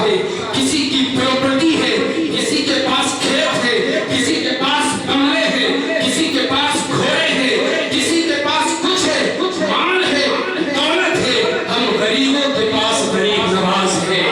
ہے، کسی کی پراپرٹی ہے، کسی کے پاس کھیت ہے، کسی کے پاس بنگلے ہیں، کسی کے پاس گھوڑے ہیں، کسی کے پاس کچھ ہے، مال ہے، دولت ہے، ہم غریبوں کے پاس غریب نواز ہے۔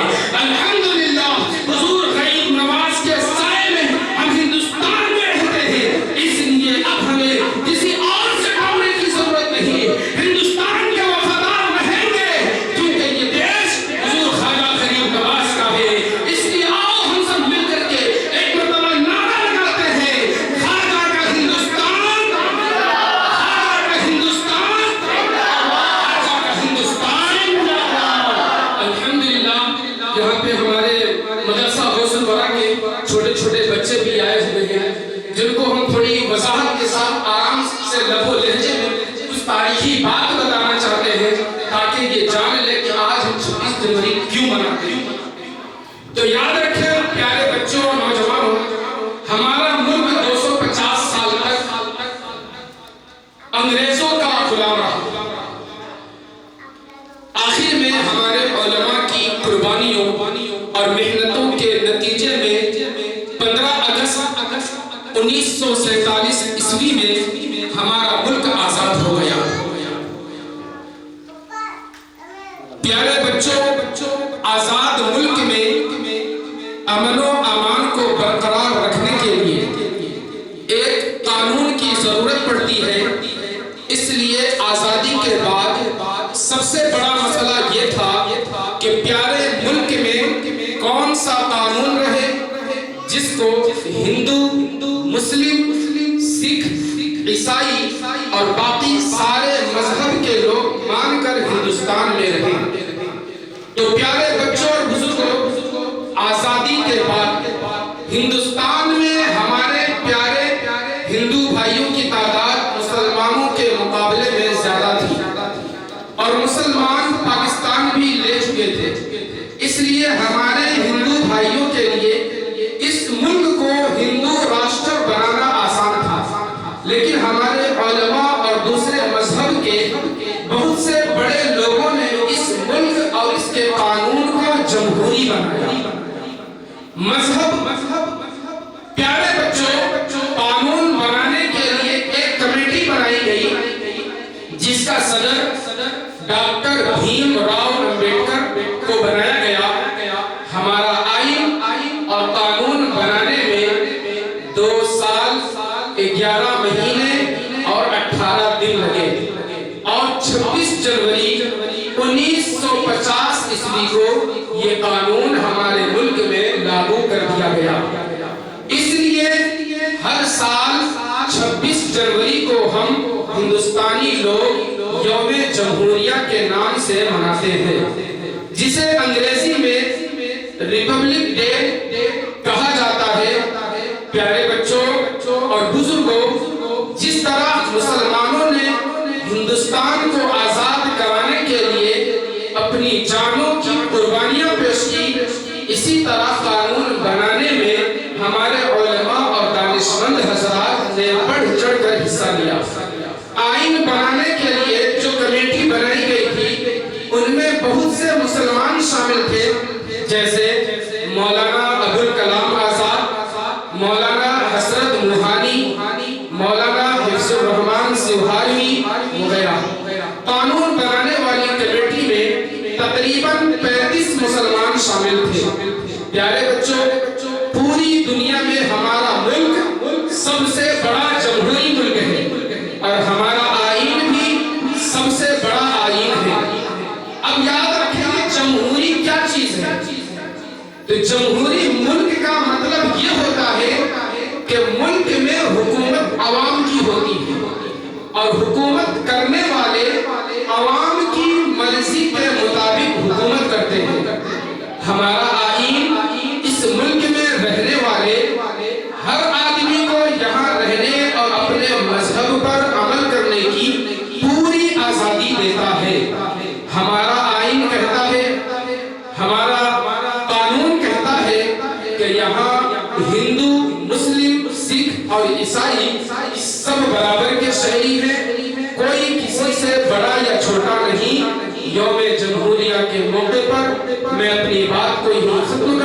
الحمدللہ حضور غریب نواز کے سائے میں ہم ہندوستان میں رہتے ہیں، اس لیے اب ہمیں کسی اور سے ڈرنے کی ضرورت نہیں، ہندوستان کے وفادار رہیں گے کیونکہ یہ دیش حضور خواجہ غریب نواز کا ہے۔ اس لیے آؤ ہم سب مل کر کے ایک مرتبہ نعرہ لگاتے ہیں، خواجہ کا ہندوستان، خواجہ کا ہندوستان، خواجہ کا ہندوستان۔ الحمدللہ یہاں پہ ہمارے مدرسہ غوث الورا کے چھوٹے چھوٹے بچے بھی آئے ہوئے ہیں، جن کو ہم تھوڑی وضاحت کے ساتھ آرام سے لب و لہجے میں کچھ تاریخی بات بتانا چاہتے ہیں تاکہ یہ جان لے کہ آج ہم 26 جنوری کیوں مناتے ہیں۔ تو یاد رکھیں پیارے بچوں اور نوجوانوں، ہمارا ملک 250 سال تک انگریزوں کا غلام رہا۔ آخر میں ہمارے علماء کی قربانیوں اور محنتوں کے نتیجے میں 15 اگست 1947 عیسوی میں ہمارا ملک آزاد ہو گیا۔ پیارے بچوں، آزاد ملک میں امن و امان کو برقرار رکھنے کے لیے ایک قانون کی ضرورت پڑتی ہے۔ اس لیے آزادی کے بعد سب سے بڑا مسئلہ یہ تھا کہ پیارے ملک میں کون سا قانون رہے جس کو ہندو، مسلم، سکھ، عیسائی اور باقی سارے مذہب کے لوگ مان کر ہندوستان میں رہیں۔ تو پیارے بچوں اور بزرگوں، آزادی کے بعد ہندوستان میں ہمارے پیارے ہندو بھائیوں کی تعداد مسلمانوں کے مقابلے میں زیادہ تھی اور مسلمان پاکستان بھی لے چکے تھے۔ اس لیے ہمارے ہندو بھائیوں کے لیے اس ملک کو ہندو راشٹر بنانا آسان تھا، لیکن ہمارے علماء اور دوسرے مذہب کے بہت سے بڑے لوگوں نے اس ملک اور اس کے قانون کو جمہوری بنایا۔ پیارے بچوں، قانون بنانے کے لیے ایک کمیٹی بنائی گئی جس کا صدر ڈاکٹر بھیم راؤ امبیڈکر کو بنایا گیا۔ ہمارا آئین اور قانون بنانے میں 2 سال 11 مہینے اور 18 دن لگے اور 26 جنوری 1950 عیسوی کو یہ قانون ہمارے ملک میں لاگو کر دیا گیا۔ اس لیے ہر سال 26 جنوری کو ہم ہندوستانی لوگ یوم جمہوریہ کے نام سے مناتے ہیں، جسے انگریزی میں ریپبلک ڈے کہا جاتا ہے۔ پیارے بچوں اور بزرگوں، جس طرح مسلمانوں نے ہندوستان کو آزاد کرانے کے لیے اپنی جانوں کی قربانیاں پیش کی، اسی طرح قانون بنانے میں ہمارے علماء اور دانشمند حضرات نے بڑھ چڑھ کر حصہ لیا۔ آئین بنانے کے لیے جو کمیٹی بنائی گئی تھی ان میں بہت سے مسلمان شامل تھے، جیسے مولانا ابوالکلام آزاد، مولانا حسرت موہانی، مولانا حفظ الرحمان سوہاروی وغیرہ۔ قانون بنانے والی کمیٹی میں تقریباً 35 مسلمان شامل تھے۔ پیارے بچوں، پوری دنیا میں ہمارا ملک سب سے بڑا جمہوری ملک ہے اور ہمارا آئین بھی سب سے بڑا آئین ہے۔ اب یاد رکھیں جمہوری کیا چیز ہے؟ تو جمہوری ملک کا مطلب یہ ہوتا ہے کہ ملک میں حکومت عوام کی ہوتی ہے اور حکومت کرنے والے عوام کی مرضی کے مطابق حکومت کرتے ہیں۔ ہمارا آئین اس ملک میں رہنے والے ہر آدمی کو یہاں رہنے اور اپنے مذہب پر عمل کرنے کی پوری آزادی دیتا ہے۔ ہمارا آئین کہتا ہے، ہمارا قانون کہتا ہے کہ یہاں ہندو، مسلم، سکھ اور عیسائی سب برابر کے شہری ہیں، کوئی کسی سے بڑا یا چھوٹا نہیں۔ یوم جمہوریہ کے موقع پر میں اپنی بات کو یہاں ختم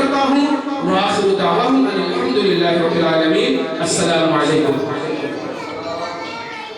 رب العالمین. السلام علیکم.